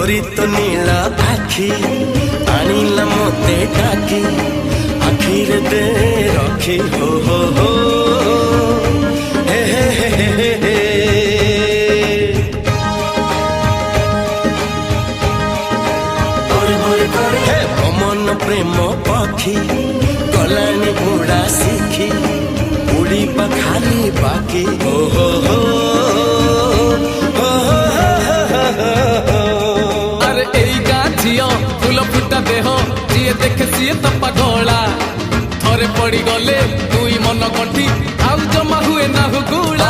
तोरी तो नीला आखी आनिला मोते डाकी आखिर दे रखी हो हे हे हे हे हे हे मन प्रेम पखी गलानी उड़ा सीखी उड़ी खाली बाकी हो अरे एई गाँ झियो फूल फुटा देह जी देखे सी तो पगला थरे पड़ी गले दुई मन गंठी आउ जमा हुए ना गुला।